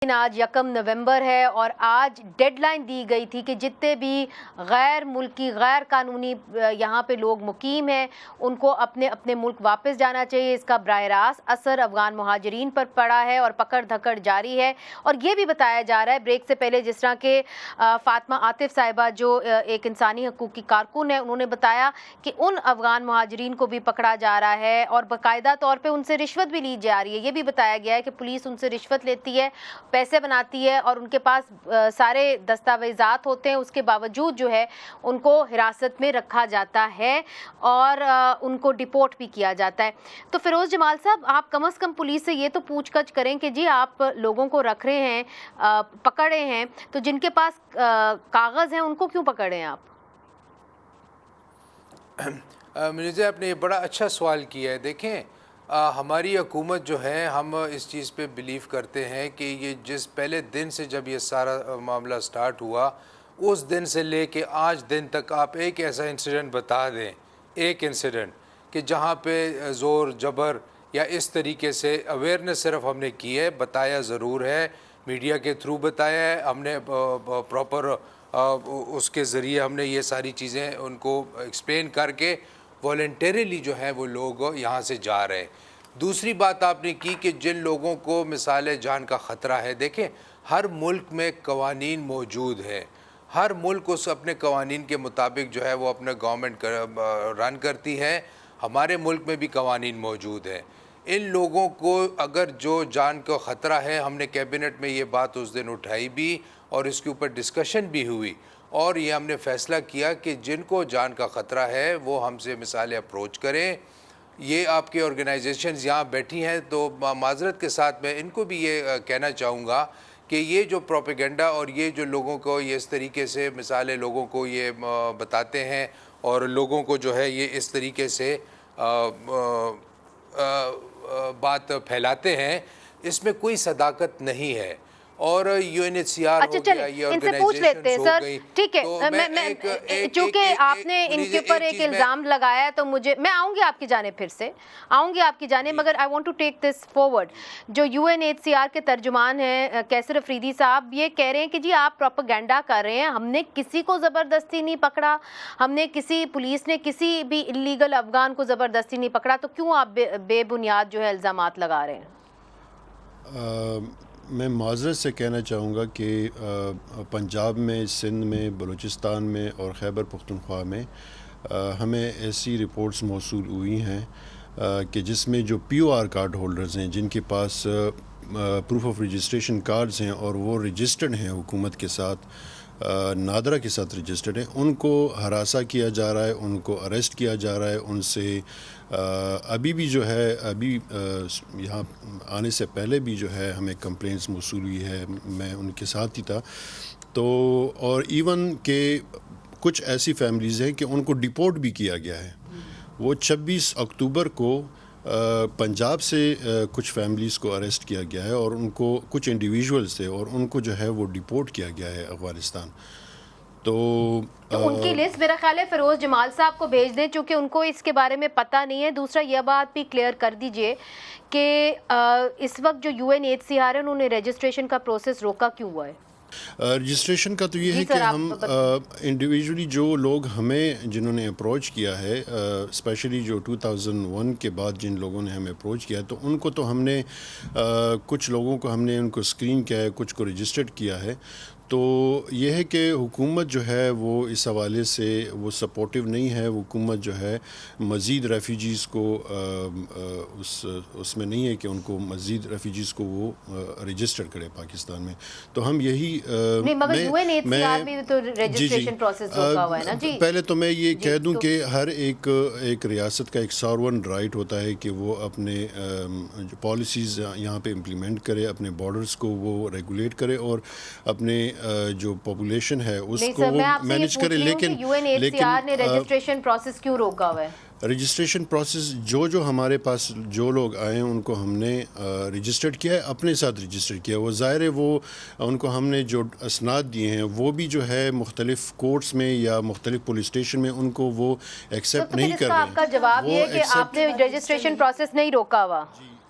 آج 1 نومبر ہے اور آج ڈیڈ لائن دی گئی تھی کہ جتنے بھی غیر ملکی غیر قانونی یہاں پہ لوگ مقیم ہیں ان کو اپنے اپنے ملک واپس جانا چاہیے۔ اس کا براہ راست اثر افغان مہاجرین پر پڑا ہے اور پکڑ دھکڑ جاری ہے۔ اور یہ بھی بتایا جا رہا ہے بریک سے پہلے، جس طرح کہ فاطمہ عاطف صاحبہ جو ایک انسانی حقوق کی کارکن ہے، انہوں نے بتایا کہ ان افغان مہاجرین کو بھی پکڑا جا رہا ہے اور باقاعدہ طور پہ ان سے رشوت بھی لی جا رہی ہے۔ یہ بھی بتایا گیا ہے کہ پولیس ان سے رشوت لیتی ہے، پیسے بناتی ہے اور ان کے پاس سارے دستاویزات ہوتے ہیں، اس کے باوجود جو ہے ان کو حراست میں رکھا جاتا ہے اور ان کو ڈیپورٹ بھی کیا جاتا ہے۔ تو فیروز جمال صاحب، آپ کم از کم پولیس سے یہ تو پوچھ گچھ کریں کہ جی آپ لوگوں کو رکھ رہے ہیں، پکڑ رہے ہیں، تو جن کے پاس کاغذ ہیں ان کو کیوں پکڑ رہے ہیں آپ؟ مرزا، آپ نے یہ بڑا اچھا سوال کیا ہے۔ دیکھیں، ہماری حکومت جو ہے، ہم اس چیز پہ بلیو کرتے ہیں کہ یہ جس پہلے دن سے جب یہ سارا معاملہ سٹارٹ ہوا، اس دن سے لے کے آج دن تک آپ ایک ایسا انسیڈنٹ بتا دیں، ایک انسیڈنٹ کہ جہاں پہ زور جبر یا اس طریقے سے اویئرنیس صرف ہم نے کی ہے، بتایا ضرور ہے، میڈیا کے تھرو بتایا ہے، ہم نے پراپر اس کے ذریعے ہم نے یہ ساری چیزیں ان کو ایکسپلین کر کے والنٹریلی جو ہے وہ لوگ یہاں سے جا رہے ہیں۔ دوسری بات آپ نے کی کہ جن لوگوں کو مثال جان کا خطرہ ہے، دیکھیں ہر ملک میں قوانین موجود ہے، ہر ملک اس اپنے قوانین کے مطابق جو ہے وہ اپنا گورنمنٹ رن کرتی ہے۔ ہمارے ملک میں بھی قوانین موجود ہیں۔ ان لوگوں کو اگر جو جان کا خطرہ ہے، ہم نے کیبنٹ میں یہ بات اس دن اٹھائی بھی اور اس کے اوپر ڈسکشن بھی ہوئی، اور یہ ہم نے فیصلہ کیا کہ جن کو جان کا خطرہ ہے وہ ہم سے مثالیں اپروچ کریں۔ یہ آپ کے آرگنائزیشنز یہاں بیٹھی ہیں، تو معذرت کے ساتھ میں ان کو بھی یہ کہنا چاہوں گا کہ یہ جو پروپیگنڈا اور یہ جو لوگوں کو یہ اس طریقے سے مثالیں لوگوں کو یہ بتاتے ہیں اور لوگوں کو جو ہے یہ اس طریقے سے بات پھیلاتے ہیں، اس میں کوئی صداقت نہیں ہے۔ اور U N H C R ہو گیا، یہ ان سے پوچھ لیتے ہیں سر، ٹھیک ہے، چونکہ آپ نے ان کے اوپر ایک الزام لگایا ہے تو میں آؤں گی آپ کی جانب، پھر سے آؤں گی آپ کی جانب، مگر I want to take this forward۔ جو U N H C R کے ترجمان ہیں کیسر افریدی صاحب، یہ کہہ رہے ہیں کہ جی آپ پروپیگنڈا کر رہے ہیں، ہم نے کسی کو زبردستی نہیں پکڑا، ہم نے پولیس نے کسی بھی اللیگل افغان کو زبردستی نہیں پکڑا، تو کیوں آپ بے بنیاد جو ہے الزامات لگا رہے ہیں؟ میں معذرت سے کہنا چاہوں گا کہ پنجاب میں، سندھ میں، بلوچستان میں اور خیبر پختونخوا میں ہمیں ایسی رپورٹس موصول ہوئی ہیں کہ جس میں جو پی او آر کارڈ ہولڈرز ہیں، جن کے پاس پروف آف رجسٹریشن کارڈز ہیں اور وہ رجسٹرڈ ہیں حکومت کے ساتھ، نادرا کے ساتھ رجسٹرڈ ہیں، ان کو ہراساں کیا جا رہا ہے، ان کو اریسٹ کیا جا رہا ہے۔ ان سے ابھی بھی جو ہے، ابھی یہاں آنے سے پہلے بھی جو ہے ہمیں کمپلینٹس موصول ہوئی ہے، میں ان کے ساتھ ہی تھا، تو اور ایون کہ کچھ ایسی فیملیز ہیں کہ ان کو ڈیپورٹ بھی کیا گیا ہے۔ وہ 26 اکتوبر کو پنجاب سے کچھ فیملیز کو اریسٹ کیا گیا ہے اور ان کو کچھ انڈیویژولز تھے اور ان کو جو ہے وہ ڈیپورٹ کیا گیا ہے افغانستان۔ تو ان کی لسٹ میرا خیال ہے فیروز جمال صاحب کو بھیج دیں، چونکہ ان کو اس کے بارے میں پتہ نہیں ہے۔ دوسرا یہ بات بھی کلیئر کر دیجئے کہ اس وقت جو U N H C R ہے، انہوں نے رجسٹریشن کا پروسیس روکا کیوں ہوا ہے؟ رجسٹریشن کا تو یہ ہے کہ ہم انڈیویجولی جو لوگ ہمیں جنہوں نے اپروچ کیا ہے، اسپیشلی جو 2001 کے بعد جن لوگوں نے ہمیں اپروچ کیا ہے، تو ان کو تو ہم نے کچھ لوگوں کو ہم نے ان کو اسکرین کیا ہے، کچھ کو رجسٹرڈ کیا ہے۔ تو یہ ہے کہ حکومت جو ہے وہ اس حوالے سے وہ سپورٹیو نہیں ہے۔ حکومت جو ہے مزید ریفیوجیز کو اس میں نہیں ہے کہ ان کو مزید ریفیوجیز کو وہ رجسٹر کرے پاکستان میں۔ تو ہم یہی پہلے تو میں یہ کہہ دوں کہ ہر ایک ریاست کا ایک ساورن رائٹ ہوتا ہے کہ وہ اپنے پالیسیز یہاں پہ امپلیمنٹ کرے، اپنے بارڈرز کو وہ ریگولیٹ کرے اور اپنے جو پاپولیشن ہے اس کو وہ مینیج کرے۔ لیکن U N H C R نے رجسٹریشن پروسیس کیوں روکا ہوا ہے؟ رجسٹریشن پروسیس جو ہمارے پاس جو لوگ آئے ہیں ان کو ہم نے رجسٹرڈ کیا ہے، اپنے ساتھ رجسٹرڈ کیا ہے۔ وہ ظاہر ہے وہ ان کو ہم نے جو اسناد دیے ہیں وہ بھی جو ہے مختلف کورٹس میں یا مختلف پولیس اسٹیشن میں ان کو وہ ایکسیپٹ نہیں کر رہے ہیں۔ آپ کا جواب یہ ہے کہ آپ نے رجسٹریشن پروسیس نہیں روکا ہوا؟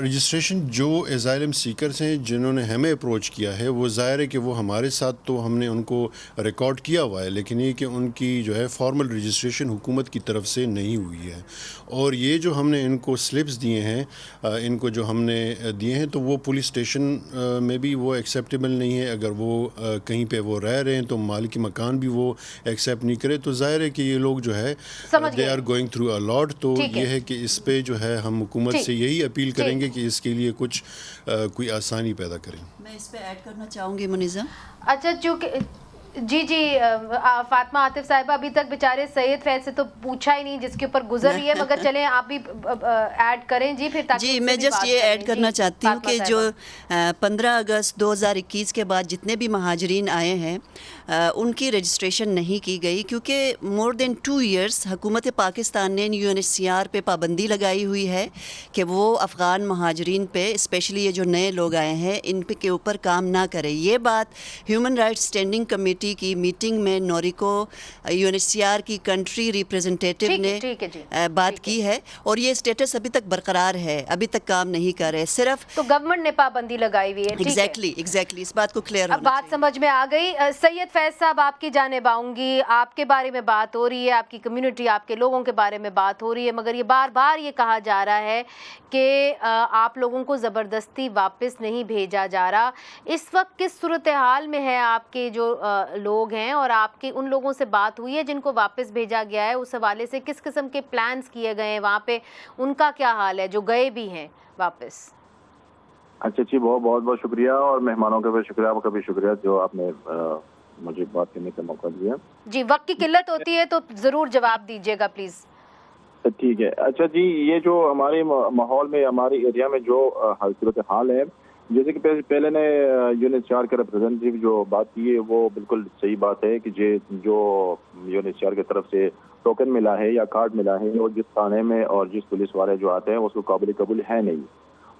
رجسٹریشن جو اسائلم سیکرز ہیں جنہوں نے ہمیں اپروچ کیا ہے وہ ظاہر ہے کہ وہ ہمارے ساتھ تو ہم نے ان کو ریکارڈ کیا ہوا ہے، لیکن یہ کہ ان کی جو ہے فارمل رجسٹریشن حکومت کی طرف سے نہیں ہوئی ہے، اور یہ جو ہم نے ان کو سلپس دیے ہیں، ان کو جو ہم نے دیے ہیں، تو وہ پولیس اسٹیشن میں بھی وہ ایکسیپٹیبل نہیں ہے۔ اگر وہ کہیں پہ وہ رہ رہے ہیں تو مالک مکان بھی وہ ایکسیپٹ نہیں کرے، تو ظاہر ہے کہ یہ لوگ جو ہے they are going through a lot. تو یہ ہے کہ اس پہ جو ہے ہم حکومت سے یہی اپیل کریں گے کہ اس کے لیے کچھ کوئی آسانی پیدا کریں۔ میں اس پہ ایڈ کرنا چاہوں گی منیزہ۔ اچھا، چونکہ جی فاطمہ عاطف صاحبہ ابھی تک بیچارے سید فیض سے تو پوچھا ہی نہیں جس کے اوپر گزر رہی ہے، مگر چلیں آپ بھی ایڈ کریں جی پھر تاکہ جی میں جسٹ یہ ایڈ کرنا چاہتی ہوں کہ جو 15 اگست 2021 کے بعد جتنے بھی مہاجرین آئے ہیں ان کی رجسٹریشن نہیں کی گئی، کیونکہ مور دین 2 ایئرس حکومت پاکستان نے UNHCR پہ پابندی لگائی ہوئی ہے کہ وہ افغان مہاجرین پہ، اسپیشلی یہ جو نئے لوگ آئے ہیں، ان پہ کے اوپر کام نہ کرے۔ یہ بات ہیومن رائٹس اسٹینڈنگ کمیٹی کی میٹنگ میں نوریکو UNHCR کی کنٹری ریپریزنٹیٹیو نے بات کی ہے، اور یہ اسٹیٹس ابھی تک برقرار ہے، ابھی تک کام نہیں کر رہے۔ صرف تو گورنمنٹ نے پابندی لگائی ہوئی ہے۔ ایگزیکٹلی اس بات کو کلیئر ہونا اب بات سمجھ میں آ گئی۔ سید فیض صاحب آپ کی جانب آؤں گی، آپ کے بارے میں بات ہو رہی ہے، آپ کی کمیونٹی، آپ کے لوگوں کے بارے میں بات ہو رہی ہے، مگر یہ بار بار یہ کہا جا رہا ہے کہ آپ لوگوں کو زبردستی واپس نہیں بھیجا جا رہا۔ اس وقت کس صورتحال میں ہے آپ کے جو لوگ ہیں، اور آپ کے ان لوگوں سے بات ہوئی ہے جن کو واپس بھیجا گیا ہے؟ اس حوالے سے کس قسم کے پلانز کیے گئے ہیں وہاں پہ، ان کا کیا حال ہے جو گئے بھی ہیں واپس؟ اچھا جی، بہت بہت شکریہ، اور مہمانوں کا بھی شکریہ، آپ کا بھی شکریہ جو آپ نے مجھے بات کرنے کا موقع دیا۔ جی وقت کی قلت ہوتی ہے تو ضرور جواب دیجیے گا پلیز۔ ٹھیک ہے۔ اچھا جی، یہ جو ہمارے ماحول میں، ہمارے ایریا میں جو صورت حال ہے، جیسے کہ پہلے نے UNHCR کے ریپرزینٹیو جو بات کی ہے وہ بالکل صحیح بات ہے کہ جو UNHCR کی طرف سے ٹوکن ملا ہے یا کارڈ ملا ہے، اور جس تھانے میں اور جس پولیس والے جو آتے ہیں اس کو قابل قبول ہے نہیں۔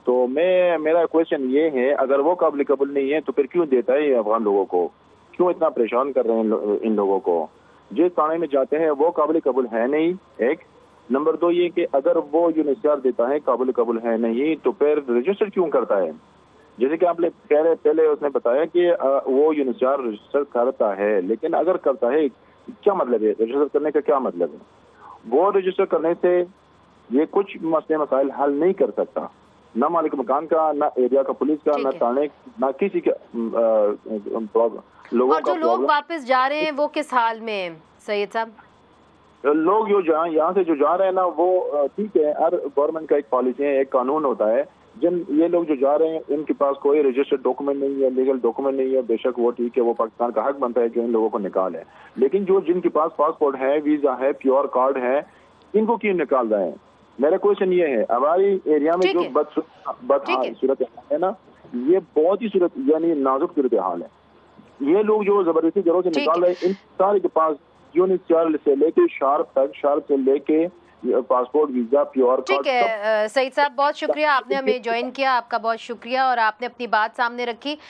تو میرا کویشچن یہ ہے، اگر وہ قابل قبول نہیں ہے تو پھر کیوں دیتا ہے یہ افغان لوگوں کو؟ کیوں اتنا پریشان کر رہے ہیں ان لوگوں کو؟ جس تھانے میں جاتے ہیں وہ قابل قبول ہے نہیں، ایک۔ نمبر 2 یہ کہ اگر وہ UNHCR دیتا ہے قابل قبول ہے نہیں تو پھر رجسٹر کیوں کرتا ہے؟ جیسے کہ آپ نے پہلے اس نے بتایا کہ وہ UNHCR رجسٹر کرتا ہے، لیکن اگر کرتا ہے کیا مطلب ہے؟ رجسٹر کرنے کا کیا مطلب ہے؟ وہ رجسٹر کرنے سے یہ کچھ مسئلے مسائل حل نہیں کر سکتا، نہ مالک مکان کا، نہ ایریا کا پولیس کا، نہ تھانے، نہ کسی کا لوگوں کا۔ اور جو لوگ واپس جا رہے ہیں وہ کس حال میں ہیں سید صاحب؟ لوگ جو یہاں سے جو جا رہے ہیں نا، وہ ٹھیک ہے، ہر گورنمنٹ کا ایک پالیسی ہے، ایک قانون ہوتا ہے۔ یہ لوگ جو جا رہے ہیں ان کے پاس کوئی رجسٹرڈ ڈاکومنٹ نہیں ہے، لیگل ڈاکومنٹ نہیں ہے، بے شک وہ ٹھیک ہے، وہ پاکستان کا حق بنتا ہے کہ ان لوگوں کو نکالے، لیکن جن کے پاس پاسپورٹ ہے، ویزا ہے، پیور کارڈ ہے، ان کو کیوں نکال رہے ہیں؟ میرا کویشچن یہ ہے۔ ہماری ایریا میں جو بدحال صورت حال ہے نا، یہ بہت ہی یعنی نازک صورت حال ہے۔ یہ لوگ جو زبردستی جگہوں سے نکال رہے ہیں، ان سارے کے پاس UNHCR سے لے کے شارپ سے لے کے پاسپورٹ، ویزا، پیور کارڈ۔ ٹھیک ہے سعید صاحب، بہت شکریہ، آپ نے ہمیں جوائن کیا، آپ کا بہت شکریہ، اور آپ نے اپنی بات سامنے رکھی۔